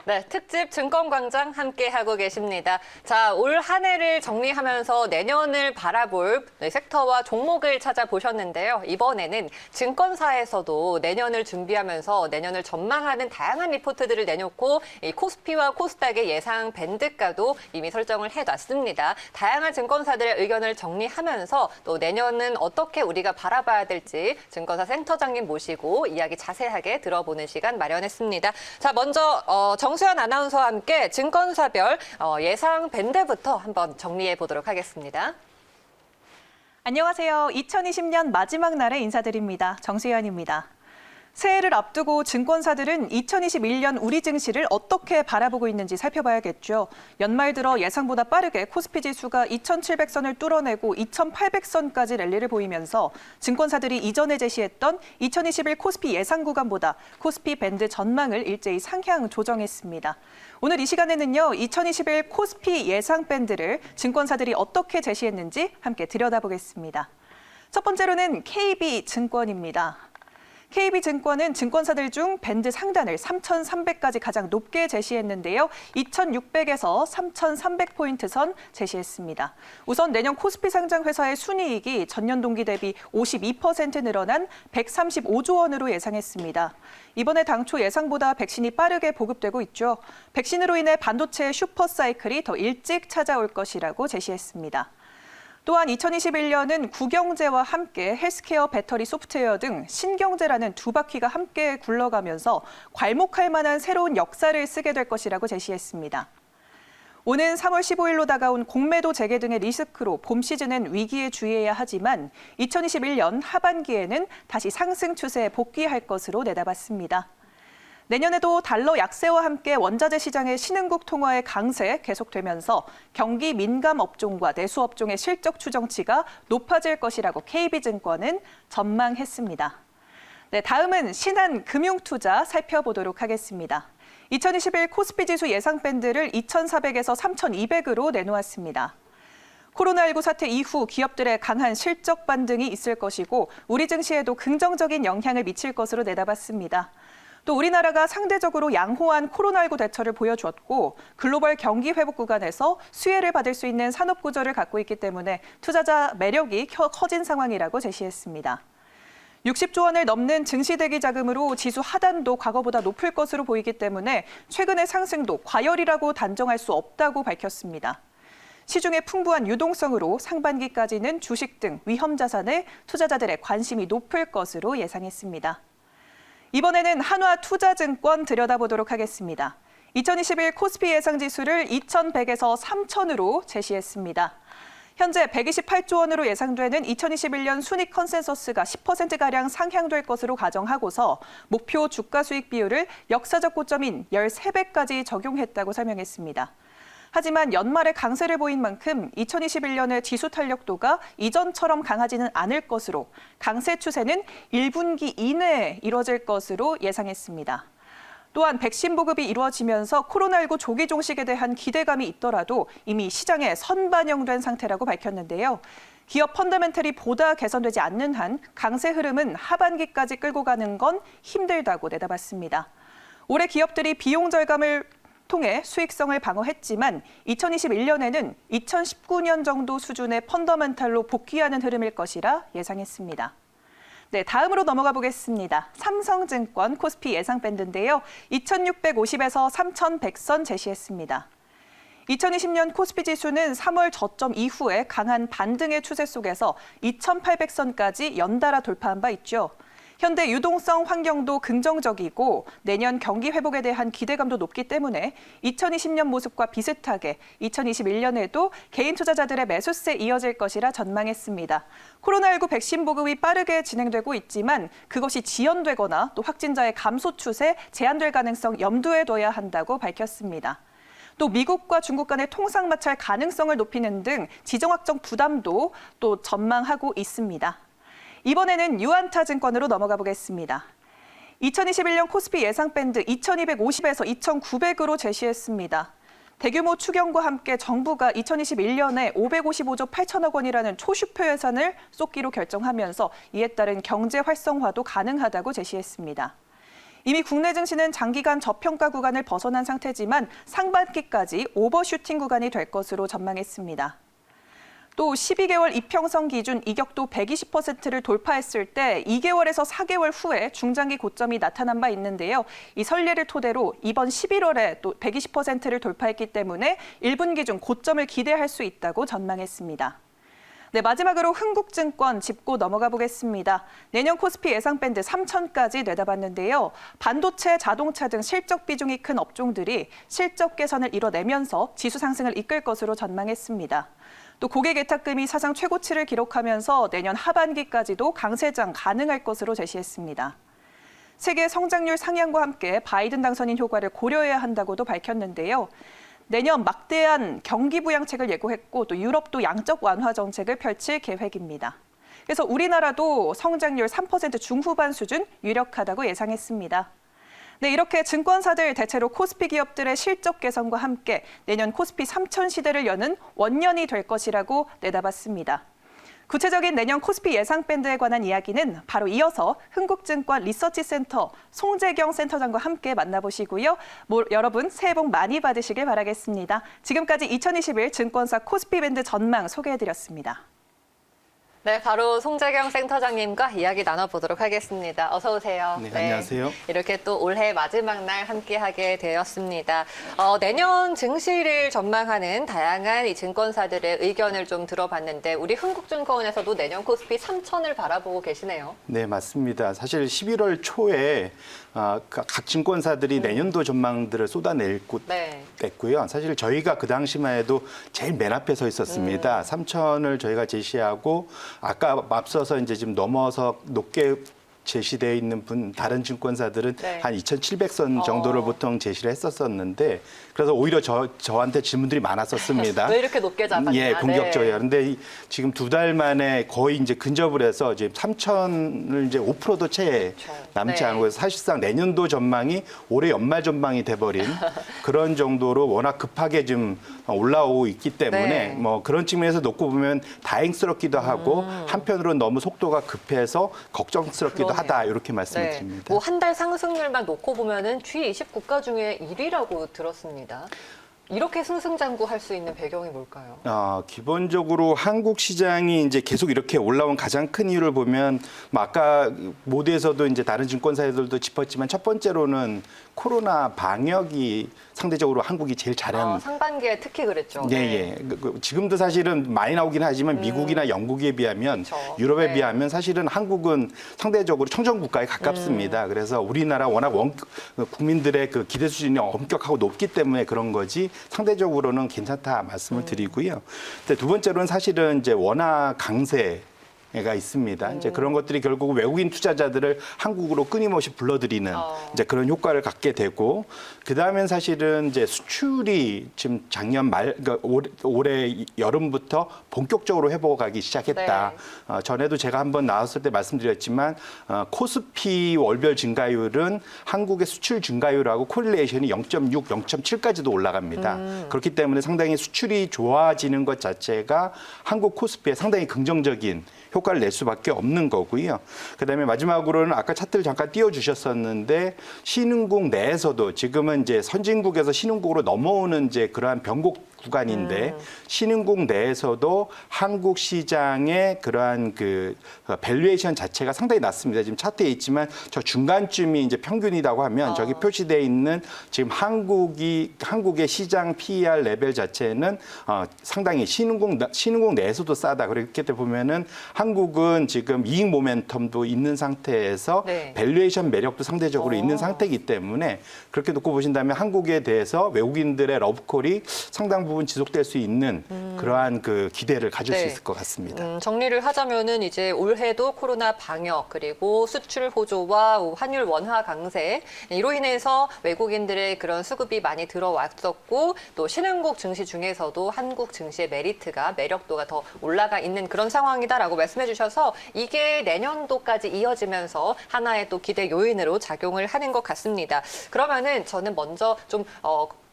네, 특집 증권광장 함께하고 계십니다. 자, 올 한 해를 정리하면서 내년을 바라볼 섹터와 종목을 찾아보셨는데요. 이번에는 증권사에서도 내년을 준비하면서 내년을 전망하는 다양한 리포트들을 내놓고 이 코스피와 코스닥의 예상 밴드가도 이미 설정을 해놨습니다. 다양한 증권사들의 의견을 정리하면서 또 내년은 어떻게 우리가 바라봐야 될지 증권사 센터장님 모시고 이야기 자세하게 들어보는 시간 마련했습니다. 자, 먼저 정수연 아나운서와 함께 증권사별 예상 밴드부터 한번 정리해 보도록 하겠습니다. 안녕하세요. 2020년 마지막 날에 인사드립니다. 정수연입니다. 새해를 앞두고 증권사들은 2021년 우리 증시를 어떻게 바라보고 있는지 살펴봐야겠죠. 연말 들어 예상보다 빠르게 코스피 지수가 2,700선을 뚫어내고 2,800선까지 랠리를 보이면서 증권사들이 이전에 제시했던 2021 코스피 예상 구간보다 코스피 밴드 전망을 일제히 상향 조정했습니다. 오늘 이 시간에는요, 2021 코스피 예상 밴드를 증권사들이 어떻게 제시했는지 함께 들여다보겠습니다. 첫 번째로는 KB증권입니다. KB증권은 증권사들 중 밴드 상단을 3,300까지 가장 높게 제시했는데요. 2,600에서 3,300포인트 선 제시했습니다. 우선 내년 코스피 상장 회사의 순이익이 전년 동기 대비 52% 늘어난 135조 원으로 예상했습니다. 이번에 당초 예상보다 백신이 빠르게 보급되고 있죠. 백신으로 인해 반도체의 슈퍼사이클이 더 일찍 찾아올 것이라고 제시했습니다. 또한 2021년은 구경제와 함께 헬스케어, 배터리, 소프트웨어 등 신경제라는 두 바퀴가 함께 굴러가면서 괄목할 만한 새로운 역사를 쓰게 될 것이라고 제시했습니다. 오는 3월 15일로 다가온 공매도 재개 등의 리스크로 봄 시즌엔 위기에 주의해야 하지만 2021년 하반기에는 다시 상승 추세에 복귀할 것으로 내다봤습니다. 내년에도 달러 약세와 함께 원자재 시장의 신흥국 통화의 강세 계속되면서 경기 민감 업종과 내수 업종의 실적 추정치가 높아질 것이라고 KB증권은 전망했습니다. 네, 다음은 신한금융투자 살펴보도록 하겠습니다. 2021 코스피 지수 예상 밴드를 2,400에서 3,200으로 내놓았습니다. 코로나19 사태 이후 기업들의 강한 실적 반등이 있을 것이고 우리 증시에도 긍정적인 영향을 미칠 것으로 내다봤습니다. 또 우리나라가 상대적으로 양호한 코로나19 대처를 보여주었고 글로벌 경기 회복 구간에서 수혜를 받을 수 있는 산업 구조를 갖고 있기 때문에 투자자 매력이 커진 상황이라고 제시했습니다. 60조 원을 넘는 증시 대기 자금으로 지수 하단도 과거보다 높을 것으로 보이기 때문에 최근의 상승도 과열이라고 단정할 수 없다고 밝혔습니다. 시중의 풍부한 유동성으로 상반기까지는 주식 등 위험 자산에 투자자들의 관심이 높을 것으로 예상했습니다. 이번에는 한화투자증권 들여다보도록 하겠습니다. 2021 코스피 예상지수를 2,100에서 3,000으로 제시했습니다. 현재 128조 원으로 예상되는 2021년 순이익 컨센서스가 10%가량 상향될 것으로 가정하고서 목표 주가 수익 비율을 역사적 고점인 13배까지 적용했다고 설명했습니다. 하지만 연말에 강세를 보인 만큼 2021년의 지수 탄력도가 이전처럼 강하지는 않을 것으로 강세 추세는 1분기 이내에 이뤄질 것으로 예상했습니다. 또한 백신 보급이 이루어지면서 코로나19 조기 종식에 대한 기대감이 있더라도 이미 시장에 선반영된 상태라고 밝혔는데요. 기업 펀더멘털이 보다 개선되지 않는 한 강세 흐름은 하반기까지 끌고 가는 건 힘들다고 내다봤습니다. 올해 기업들이 비용 절감을 통해 수익성을 방어했지만 2021년에는 2019년 정도 수준의 펀더멘탈로 복귀하는 흐름일 것이라 예상했습니다. 네, 다음으로 넘어가 보겠습니다. 삼성증권 코스피 예상 밴드인데요. 2,650에서 3,100선 제시했습니다. 2020년 코스피 지수는 3월 저점 이후에 강한 반등의 추세 속에서 2,800선까지 연달아 돌파한 바 있죠. 현대 유동성 환경도 긍정적이고 내년 경기 회복에 대한 기대감도 높기 때문에 2020년 모습과 비슷하게 2021년에도 개인 투자자들의 매수세 이어질 것이라 전망했습니다. 코로나19 백신 보급이 빠르게 진행되고 있지만 그것이 지연되거나 또 확진자의 감소 추세 제한될 가능성 염두에 둬야 한다고 밝혔습니다. 또 미국과 중국 간의 통상 마찰 가능성을 높이는 등 지정학적 부담도 또 전망하고 있습니다. 이번에는 유안타증권으로 넘어가 보겠습니다. 2021년 코스피 예상 밴드 2,250에서 2,900으로 제시했습니다. 대규모 추경과 함께 정부가 2021년에 555조 8천억 원이라는 초슈퍼 예산을 쏟기로 결정하면서 이에 따른 경제 활성화도 가능하다고 제시했습니다. 이미 국내 증시는 장기간 저평가 구간을 벗어난 상태지만 상반기까지 오버슈팅 구간이 될 것으로 전망했습니다. 또 12개월 이평선 기준 이격도 120%를 돌파했을 때 2개월에서 4개월 후에 중장기 고점이 나타난 바 있는데요. 이 선례를 토대로 이번 11월에 또 120%를 돌파했기 때문에 1분기 중 고점을 기대할 수 있다고 전망했습니다. 네, 마지막으로 흥국증권 짚고 넘어가 보겠습니다. 내년 코스피 예상 밴드 3천까지 내다봤는데요. 반도체, 자동차 등 실적 비중이 큰 업종들이 실적 개선을 이뤄내면서 지수 상승을 이끌 것으로 전망했습니다. 또 고객 예탁금이 사상 최고치를 기록하면서 내년 하반기까지도 강세장 가능할 것으로 제시했습니다. 세계 성장률 상향과 함께 바이든 당선인 효과를 고려해야 한다고도 밝혔는데요. 내년 막대한 경기 부양책을 예고했고 또 유럽도 양적 완화 정책을 펼칠 계획입니다. 그래서 우리나라도 성장률 3% 중후반 수준 유력하다고 예상했습니다. 네, 이렇게 증권사들 대체로 코스피 기업들의 실적 개선과 함께 내년 코스피 3천 시대를 여는 원년이 될 것이라고 내다봤습니다. 구체적인 내년 코스피 예상 밴드에 관한 이야기는 바로 이어서 흥국증권 리서치센터 송재경 센터장과 함께 만나보시고요. 여러분 새해 복 많이 받으시길 바라겠습니다. 지금까지 2021 증권사 코스피 밴드 전망 소개해드렸습니다. 네, 바로 송재경 센터장님과 이야기 나눠보도록 하겠습니다. 어서 오세요. 네, 안녕하세요. 이렇게 또 올해 마지막 날 함께하게 되었습니다. 내년 증시를 전망하는 다양한 이 증권사들의 의견을 좀 들어봤는데 우리 흥국증권에서도 내년 코스피 3천을 바라보고 계시네요. 네, 맞습니다. 사실 11월 초에 각 증권사들이 내년도 전망들을 쏟아냈고요. 사실 저희가 그 당시만 해도 제일 맨 앞에 서 있었습니다. 3천을 저희가 제시하고 아까 앞서서 이제 지금 넘어서 높게 제시되어 있는 다른 증권사들은 네. 한 2,700선 정도를 보통 제시를 했었었는데 그래서 오히려 저한테 질문들이 많았었습니다. 왜 이렇게 높게 잡았냐. 예, 공격적이에요. 네. 그런데 지금 2달 만에 거의 이제 근접을 해서 이제 3천을 이제 5%도 채 남지 네. 않고 해서 사실상 내년도 전망이 올해 연말 전망이 돼버린 그런 정도로 워낙 급하게 좀 올라오고 있기 때문에 네. 뭐 그런 측면에서 놓고 보면 다행스럽기도 하고 한편으로는 너무 속도가 급해서 걱정스럽기도 그러네요. 하다 이렇게 말씀을 네. 드립니다. 뭐 한 달 상승률만 놓고 보면은 G20 국가 중에 1위라고 들었습니다. 이렇게 승승장구할 수 있는 배경이 뭘까요? 기본적으로 한국 시장이 이제 계속 이렇게 올라온 가장 큰 이유를 보면 뭐 아까 모두에서도 이제 다른 증권사들도 짚었지만 첫 번째로는 코로나 방역이 상대적으로 한국이 제일 잘한 상반기에 특히 그랬죠. 예. 지금도 사실은 많이 나오긴 하지만 미국이나 영국에 비하면 그렇죠. 유럽에 네. 비하면 사실은 한국은 상대적으로 청정 국가에 가깝습니다. 그래서 우리나라 워낙 국민들의 그 기대 수준이 엄격하고 높기 때문에 그런 거지 상대적으로는 괜찮다 말씀을 드리고요. 근데 두 번째로는 사실은 이제 워낙 강세 가 있습니다. 이제 그런 것들이 결국 외국인 투자자들을 한국으로 끊임없이 불러들이는 이제 그런 효과를 갖게 되고 그 다음엔 사실은 이제 수출이 지금 작년 말 그러니까 올해 여름부터 본격적으로 회복하기 시작했다. 네. 전에도 제가 한번 나왔을 때 말씀드렸지만 코스피 월별 증가율은 한국의 수출 증가율하고 코릴레이션이 0.6, 0.7까지도 올라갑니다. 그렇기 때문에 상당히 수출이 좋아지는 것 자체가 한국 코스피에 상당히 긍정적인 효과를 낼 수밖에 없는 거고요. 그다음에 마지막으로는 아까 차트를 잠깐 띄워주셨었는데 신흥국 내에서도 지금은 이제 선진국에서 신흥국으로 넘어오는 이제 그러한 변곡 구간인데 신흥국 내에서도 한국 시장의 그러한 그 밸류에이션 자체가 상당히 낮습니다. 지금 차트에 있지만 저 중간쯤이 이제 평균이라고 하면 저기 표시되어 있는 지금 한국의 시장 PER 레벨 자체는 상당히 신흥국 내에서도 싸다. 그렇기 때문에 보면은 한국은 지금 이익 모멘텀도 있는 상태에서 네. 밸류에이션 매력도 상대적으로 있는 상태이기 때문에 그렇게 놓고 보신다면 한국에 대해서 외국인들의 러브콜이 상당 부분 지속될 수 있는 그러한 그 기대를 가질 수 네. 있을 것 같습니다. 정리를 하자면은 이제 올해도 코로나 방역 그리고 수출 호조와 환율 원화 강세 이로 인해서 외국인들의 그런 수급이 많이 들어왔었고 또 신흥국 증시 중에서도 한국 증시의 매력도가 더 올라가 있는 그런 상황이다라고 말씀해 주셔서 이게 내년도까지 이어지면서 하나의 또 기대 요인으로 작용을 하는 것 같습니다. 그러면은 저는 먼저 좀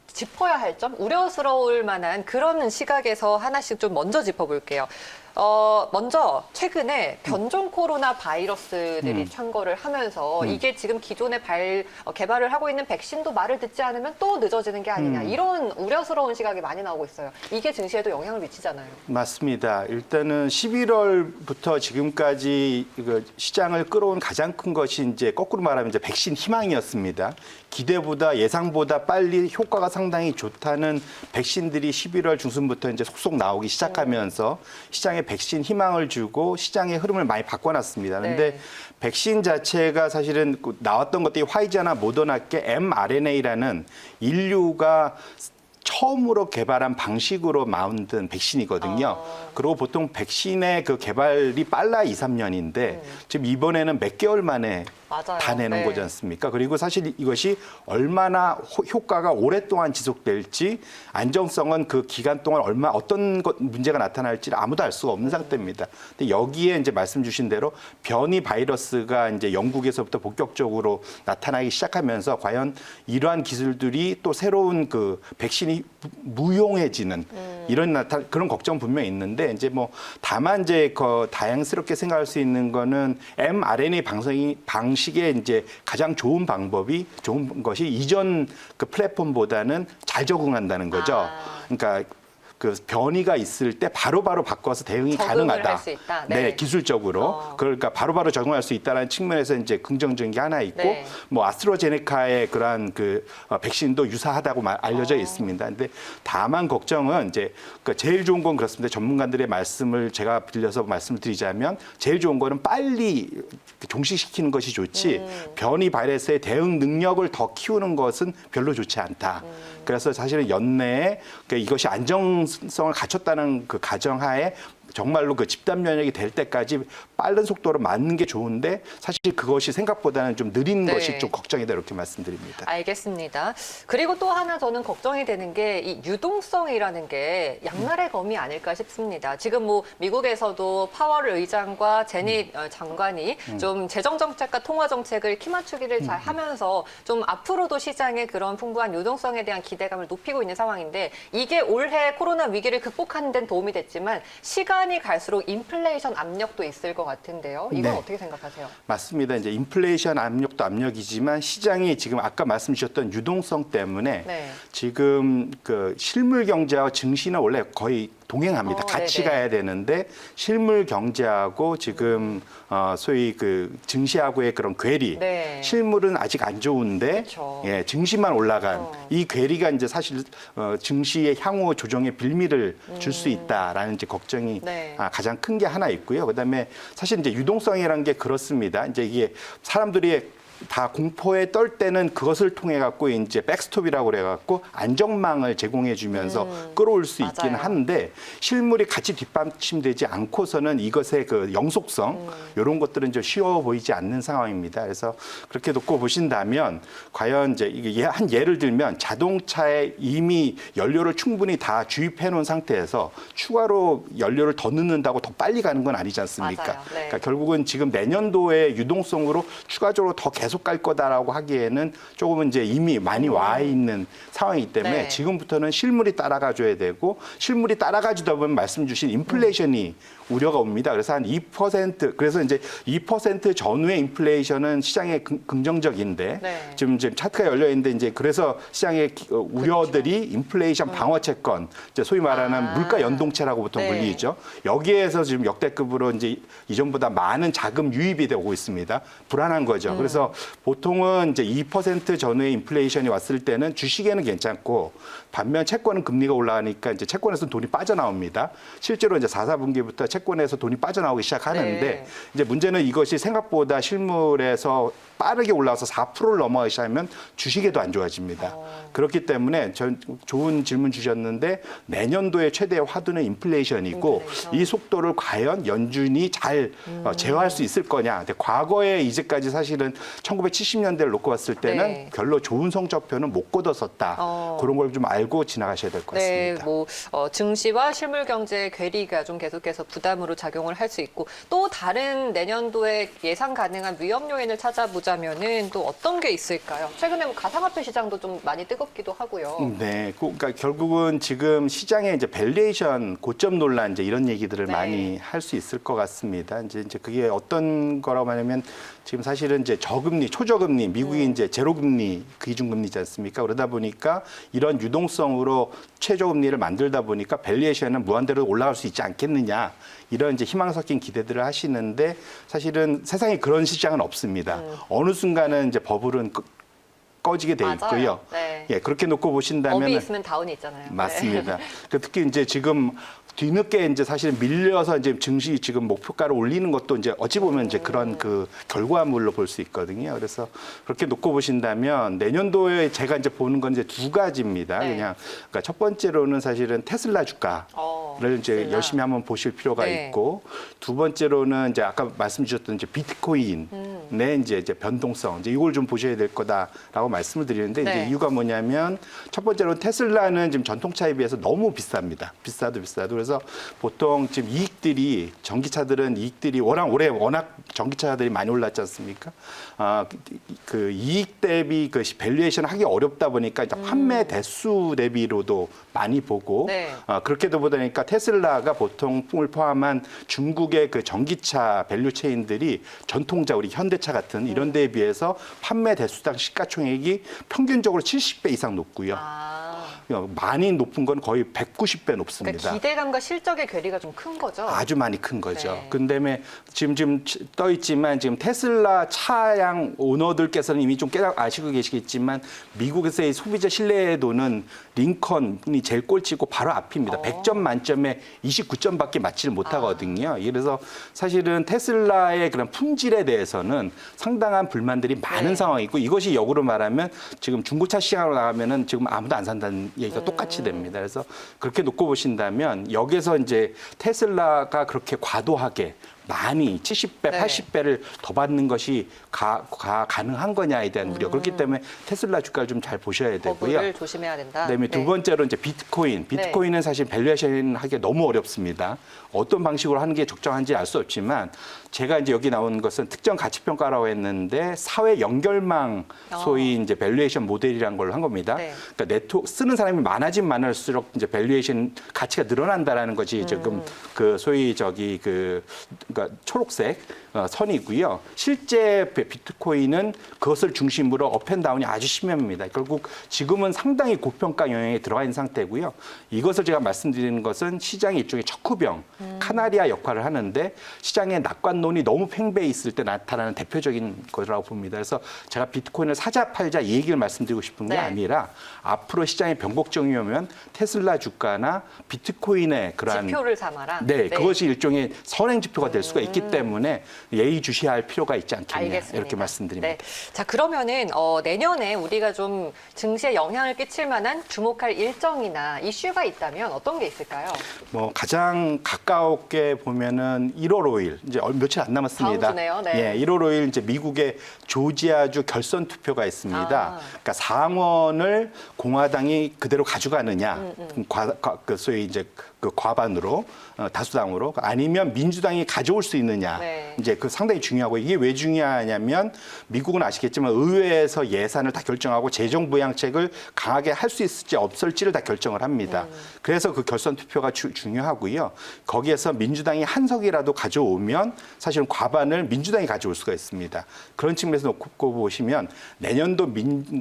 짚어야 할 점, 우려스러울 만한 그런 시각에서 하나씩 좀 먼저 짚어볼게요. 먼저 최근에 변종 코로나 바이러스들이 창궐을 하면서 이게 지금 기존에 개발을 하고 있는 백신도 말을 듣지 않으면 또 늦어지는 게 아니냐 이런 우려스러운 시각이 많이 나오고 있어요. 이게 증시에도 영향을 미치잖아요. 맞습니다. 일단은 11월부터 지금까지 시장을 끌어온 가장 큰 것이 이제 거꾸로 말하면 이제 백신 희망이었습니다. 기대보다 예상보다 빨리 효과가 상당히 좋다는 백신들이 11월 중순부터 이제 속속 나오기 시작하면서 시장에 백신 희망을 주고 시장의 흐름을 많이 바꿔놨습니다. 그런데 네. 백신 자체가 사실은 나왔던 것들이 화이자나 모더나께 mRNA라는 인류가 처음으로 개발한 방식으로 만든 백신이거든요. 그리고 보통 백신의 그 개발이 빨라 2, 3년인데 지금 이번에는 몇 개월 만에 맞아요. 다 내놓은 네. 거지 않습니까? 그리고 사실 이것이 얼마나 효과가 오랫동안 지속될지 안정성은 그 기간 동안 어떤 문제가 나타날지 아무도 알 수가 없는 상태입니다. 근데 여기에 이제 말씀 주신 대로 변이 바이러스가 이제 영국에서부터 본격적으로 나타나기 시작하면서 과연 이러한 기술들이 또 새로운 그 백신이 무용해지는 그런 걱정 분명히 있는데 이제 뭐 다만 이제 다양스럽게 생각할 수 있는 거는 mRNA 방식의 이제 가장 좋은 것이 이전 그 플랫폼보다는 잘 적응한다는 거죠. 그러니까 그 변이가 있을 때 바로바로 바꿔서 대응이 적응을 가능하다. 할 수 있다. 네, 네. 기술적으로. 그러니까 바로바로 적응할 수 있다는 측면에서 이제 긍정적인 게 하나 있고 네. 뭐 아스트라제네카의 그러한 백신도 유사하다고 알려져 있습니다. 근데 다만 걱정은 이제 제일 좋은 건 그렇습니다. 전문가들의 말씀을 제가 빌려서 말씀을 드리자면 제일 좋은 거는 빨리 종식시키는 것이 좋지 변이 바이러스의 대응 능력을 더 키우는 것은 별로 좋지 않다. 그래서 사실은 연내에 이것이 안정성을 갖췄다는 그 가정하에 정말로 그 집단 면역이 될 때까지 빠른 속도로 맞는 게 좋은데 사실 그것이 생각보다는 좀 느린 네. 것이 좀 걱정이다 이렇게 말씀드립니다. 알겠습니다. 그리고 또 하나 저는 걱정이 되는 게 이 유동성이라는 게 양날의 검이 아닐까 싶습니다. 지금 뭐 미국에서도 파월 의장과 제닛 장관이 좀 재정 정책과 통화 정책을 키 맞추기를 잘 하면서 좀 앞으로도 시장에 그런 풍부한 유동성에 대한 기대감을 높이고 있는 상황인데 이게 올해 코로나 위기를 극복하는 데는 도움이 됐지만 시간이 갈수록 인플레이션 압력도 있을 것 같은데요. 이건 네. 어떻게 생각하세요? 맞습니다. 이제 인플레이션 압력도 압력이지만 시장이 지금 아까 말씀 주셨던 유동성 때문에 네. 지금 그 실물 경제와 증시는 원래 거의 동행합니다. 같이 네네. 가야 되는데 실물 경제하고 지금 소위 그 증시하고의 그런 괴리, 네. 실물은 아직 안 좋은데 그쵸. 예, 증시만 올라간 이 괴리가 이제 사실 증시의 향후 조정의 빌미를 줄 수 있다라는 이제 걱정이 네. 가장 큰 게 하나 있고요. 그다음에 사실 이제 유동성이라는 게 그렇습니다. 이제 이게 사람들이 다 공포에 떨 때는 그것을 통해 갖고 이제 백스톱이라고 그래 갖고 안정망을 제공해 주면서 끌어올 수 있기는 맞아요. 한데 실물이 같이 뒷받침되지 않고서는 이것의 그 영속성 이런 것들은 좀 쉬워 보이지 않는 상황입니다. 그래서 그렇게 놓고 보신다면 과연 이제 이게 한 예를 들면 자동차에 이미 연료를 충분히 다 주입해 놓은 상태에서 추가로 연료를 더 넣는다고 더 빨리 가는 건 아니지 않습니까? 맞아요. 네. 그러니까 결국은 지금 내년도에 유동성으로 추가적으로 더 계속 갈 거다라고 하기에는 조금은 이제 이미 많이 와 있는 상황이기 때문에 네. 지금부터는 실물이 따라가 줘야 되고 실물이 따라가주다 보면 말씀 주신 인플레이션이 우려가 옵니다. 그래서 한 2% 그래서 이제 2% 전후의 인플레이션은 시장에 긍정적인데 네. 지금 차트가 열려 있는데 이제 그래서 시장의 우려들이 인플레이션 방어 채권, 이제 소위 말하는 물가 연동체라고 보통 네. 불리죠. 여기에서 지금 역대급으로 이제 이전보다 많은 자금 유입이 되고 있습니다. 불안한 거죠. 그래서 보통은 이제 2% 전후의 인플레이션이 왔을 때는 주식에는 괜찮고 반면 채권은 금리가 올라가니까 이제 채권에서 돈이 빠져나옵니다. 실제로 이제 4, 4분기부터 채권에서 돈이 빠져나오기 시작하는데 네. 이제 문제는 이것이 생각보다 실물에서 빠르게 올라와서 4%를 넘어가기 시작하면 주식에도 안 좋아집니다. 그렇기 때문에 전 좋은 질문 주셨는데 내년도의 최대 화두는 인플레이션이고 인플레이션. 이 속도를 과연 연준이 잘 제어할 수 있을 거냐. 근데 과거에 이제까지 사실은 1970년대를 놓고 봤을 때는 네. 별로 좋은 성적표는 못 거뒀었다. 그런 걸 좀 알고 지나가셔야 될 것 네, 같습니다. 뭐 증시와 실물 경제의 괴리가 좀 계속해서 부담으로 작용을 할 수 있고 또 다른 내년도에 예상 가능한 위험 요인을 찾아보자. 보자면은 또 어떤 게 있을까요? 최근에 뭐 가상화폐 시장도 좀 많이 뜨겁기도 하고요. 네, 그러니까 결국은 지금 시장에 이제 밸류에이션 고점 논란 이제 이런 얘기들을 네. 많이 할 수 있을 것 같습니다. 이제 그게 어떤 거라고 하냐면 지금 사실은 이제 저금리, 초저금리, 미국이 이제 제로금리, 기준금리지 않습니까? 그러다 보니까 이런 유동성으로 최저금리를 만들다 보니까 밸류에이션은 무한대로 올라갈 수 있지 않겠느냐. 이런 이제 희망 섞인 기대들을 하시는데 사실은 세상에 그런 시장은 없습니다. 어느 순간은 이제 버블은 꺼지게 돼 맞아요. 있고요. 네. 예, 그렇게 놓고 보신다면 업이 있으면 다운이 있잖아요. 맞습니다. 그 특히 이제 지금 뒤늦게 이제 사실 밀려서 이제 증시 지금 목표가를 올리는 것도 이제 어찌 보면 이제 그런 그 결과물로 볼 수 있거든요. 그래서 그렇게 놓고 보신다면 내년도에 제가 이제 보는 건 이제 두 가지입니다. 네. 그냥 그러니까 첫 번째로는 사실은 테슬라 주가를 이제 테슬라. 열심히 한번 보실 필요가 네. 있고 두 번째로는 이제 아까 말씀 주셨던 이제 비트코인의 이제 변동성 이제 이걸 좀 보셔야 될 거다라고 말씀을 드리는데 네. 이제 이유가 뭐냐면 첫 번째로 테슬라는 지금 전통차에 비해서 너무 비쌉니다. 비싸도 그래서 보통 지금 이익들이 전기차들은 이익들이 워낙 전기차들이 많이 올랐지 않습니까? 그 이익 대비 그 밸류에이션 하기 어렵다 보니까 이제 판매 대수 대비로도 많이 보고 네. 그렇게도 보다니까 테슬라가 보통을 포함한 중국의 그 전기차 밸류 체인들이 전통차 우리 현대차 같은 이런 데에 비해서 판매 대수당 시가총액이 평균적으로 70배 이상 높고요. 많이 높은 건 거의 190배 높습니다. 그러니까 기대감과 실적의 괴리가 좀 큰 거죠. 아주 많이 큰 거죠. 네. 그다음에 지금 떠 있지만 지금 테슬라 차량 오너들께서는 이미 좀 아시고 계시겠지만 미국에서의 소비자 신뢰도는 링컨이 제일 꼴찌고 바로 앞입니다. 100점 만점에 29점밖에 맞지를 못하거든요. 그래서 사실은 테슬라의 그런 품질에 대해서는 상당한 불만들이 많은 네. 상황이고 이것이 역으로 말하면 지금 중고차 시장으로 나가면은 지금 아무도 안 산다는 얘기가 똑같이 됩니다. 그래서 그렇게 놓고 보신다면 여기서 이제 테슬라가 그렇게 과도하게 많이 70배, 네. 80배를 더 받는 것이 가능한 거냐에 대한 우려. 그렇기 때문에 테슬라 주가를 좀 잘 보셔야 되고요. 버블을 조심해야 된다. 그다음에 두 번째로 이제 비트코인. 비트코인은 사실 밸류에이션 하기 너무 어렵습니다. 어떤 방식으로 하는 게 적정한지 알 수 없지만 제가 이제 여기 나온 것은 특정 가치 평가라고 했는데 사회 연결망 소위 이제 밸류에이션 모델이라는 걸 한 겁니다. 네. 그러니까 네트워크 쓰는 사람이 많아지면 많을수록 이제 밸류에이션 가치가 늘어난다라는 것이 지금 그 소위 그러니까 초록색 선이고요. 실제 비트코인은 그것을 중심으로 업앤다운이 아주 심합니다. 결국 지금은 상당히 고평가 영역에 들어가 있는 상태고요. 이것을 제가 말씀드리는 것은 시장의 일종의 척후병, 카나리아 역할을 하는데 시장의 낙관론이 너무 팽배해 있을 때 나타나는 대표적인 거라고 봅니다. 그래서 제가 비트코인을 사자 팔자 이 얘기를 말씀드리고 싶은 게 네. 아니라 앞으로 시장의 변곡점이 오면 테슬라 주가나 비트코인의 그러한 지표를 삼아라. 네, 그것이 일종의 선행 지표가 될 수가 있기 때문에 예의주시할 필요가 있지 않겠냐 알겠습니다. 이렇게 말씀드립니다. 네. 자, 그러면은 내년에 우리가 좀 증시에 영향을 끼칠 만한 주목할 일정이나 이슈가 있다면 어떤 게 있을까요? 뭐 가장 가까웠게 보면은 1월 5일 이제 며칠 안 남았습니다. 다음 주네요. 네. 예, 1월 5일 이제 미국의 조지아주 결선 투표가 있습니다. 그러니까 상원을 공화당이 그대로 가져가느냐, 그 소위 이제 그 과반으로 다수당으로 아니면 민주당이 가져올 수 있느냐 네. 이제 그 상당히 중요하고 이게 왜 중요하냐면 미국은 아시겠지만 의회에서 예산을 다 결정하고 재정 부양책을 강하게 할 수 있을지 없을지를 다 결정을 합니다. 그래서 그 결선 투표가 중요하고요. 거기에서 민주당이 한 석이라도 가져오면 사실은 과반을 민주당이 가져올 수가 있습니다. 그런 측면에서 놓고 보시면 내년도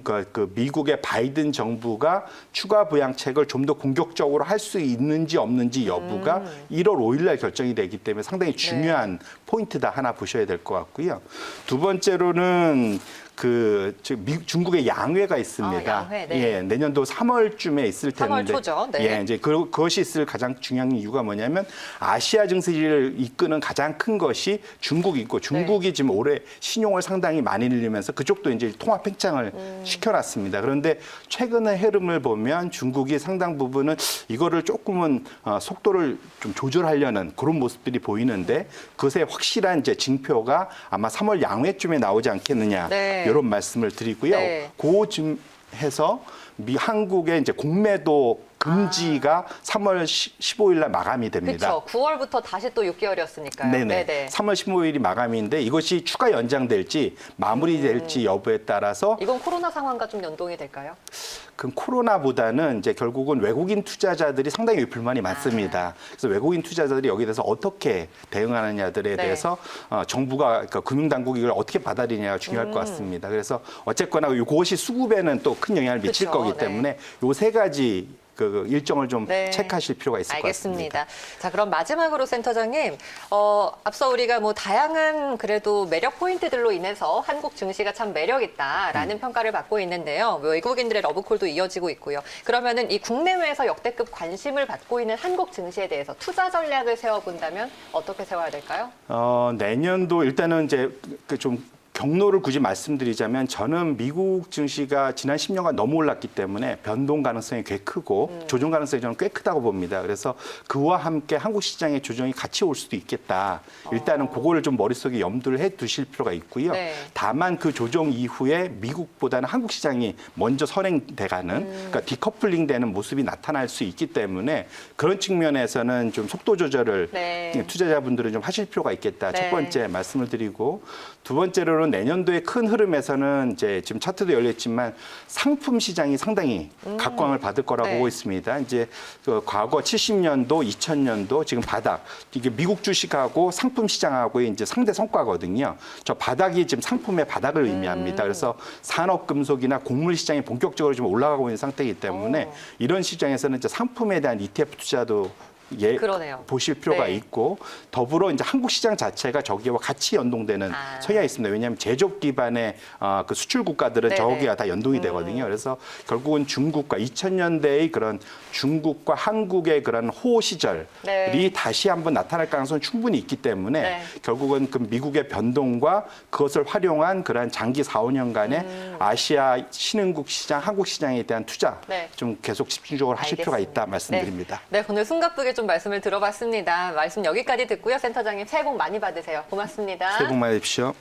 그 미국의 바이든 정부가 추가 부양책을 좀 더 공격적으로 할 수 있는지 없는지 여부가 1월 5일 날 결정이 되기 때문에 상당히 중요한 포인트다 하나 보셔야 될 것 같고요. 두 번째로는 중국의 양회가 있습니다. 양회, 네. 예, 내년도 3월쯤에 있을 텐데. 3월 초죠. 네. 예, 이제 그것이 있을 가장 중요한 이유가 뭐냐면 아시아 증시를 이끄는 가장 큰 것이 중국이고 중국이 지금 올해 신용을 상당히 많이 늘리면서 그쪽도 이제 통합 팽창을 시켜놨습니다. 그런데 최근의 흐름을 보면 중국이 상당 부분은 이거를 조금은 속도를 좀 조절하려는 그런 모습들이 보이는데 그것에 확실한 이제 징표가 아마 3월 양회쯤에 나오지 않겠느냐. 네. 이런 말씀을 드리고요. 네. 그쯤 해서 한국의 이제 공매도 금지가 3월 15일 날 마감이 됩니다. 그렇죠. 9월부터 다시 또 6개월이었으니까요. 네네. 3월 15일이 마감인데 이것이 추가 연장될지 마무리될지 여부에 따라서 이건 코로나 상황과 좀 연동이 될까요? 그 코로나보다는 이제 결국은 외국인 투자자들이 상당히 불만이 많습니다. 그래서 외국인 투자자들이 여기에 대해서 어떻게 대응하느냐들에 네. 대해서 정부가 그러니까 금융당국이 이걸 어떻게 받아들이냐가 중요할 것 같습니다. 그래서 어쨌거나 그것이 수급에는 또 큰 영향을 미칠 그쵸, 거기 네. 때문에 요 세 가지 그 일정을 좀 네. 체크하실 필요가 있을 것 같습니다. 알겠습니다. 자, 그럼 마지막으로 센터장님, 앞서 우리가 뭐 다양한 그래도 매력 포인트들로 인해서 한국 증시가 참 매력 있다라는 평가를 받고 있는데요. 외국인들의 러브콜도 이어지고 있고요. 그러면은 이 국내외에서 역대급 관심을 받고 있는 한국 증시에 대해서 투자 전략을 세워본다면 어떻게 세워야 될까요? 내년도 일단은 이제 좀 경로를 굳이 말씀드리자면 저는 미국 증시가 지난 10년간 너무 올랐기 때문에 변동 가능성이 꽤 크고 조정 가능성이 저는 꽤 크다고 봅니다. 그래서 그와 함께 한국 시장의 조정이 같이 올 수도 있겠다. 일단은 그거를 좀 머릿속에 염두를 해 두실 필요가 있고요. 네. 다만 그 조정 이후에 미국보다는 한국 시장이 먼저 선행돼가는 그러니까 디커플링 되는 모습이 나타날 수 있기 때문에 그런 측면에서는 좀 속도 조절을 네. 투자자분들은 좀 하실 필요가 있겠다. 네. 첫 번째 말씀을 드리고 두 번째로는 내년도의 큰 흐름에서는 이제 지금 차트도 열렸지만 상품 시장이 상당히 각광을 받을 거라고 네. 보고 있습니다. 이제 그 과거 70년도, 2000년도 지금 바닥 이게 미국 주식하고 상품 시장하고의 이제 상대 성과거든요. 저 바닥이 지금 상품의 바닥을 의미합니다. 그래서 산업 금속이나 곡물 시장이 본격적으로 좀 올라가고 있는 상태이기 때문에 이런 시장에서는 이제 상품에 대한 ETF 투자도 그러네요. 보실 필요가 네. 있고 더불어 이제 한국 시장 자체가 저기와 같이 연동되는 성향이 있습니다. 왜냐하면 제조업 기반의 그 수출 국가들은 네네. 저기가 다 연동이 되거든요. 그래서 결국은 중국과 2000년대의 그런 중국과 한국의 그런 호호 시절이 네. 다시 한번 나타날 가능성이 충분히 있기 때문에 네. 결국은 그 미국의 변동과 그것을 활용한 그런 장기 4, 5년간의 아시아 신흥국 시장, 한국 시장에 대한 투자 네. 좀 계속 집중적으로 하실 필요가 알겠습니다. 있다 말씀드립니다. 네, 오늘 숨가쁘게 좀 말씀을 들어봤습니다. 말씀 여기까지 듣고요. 센터장님 새해 복 많이 받으세요. 고맙습니다. 새해 복 많이 받으십시오.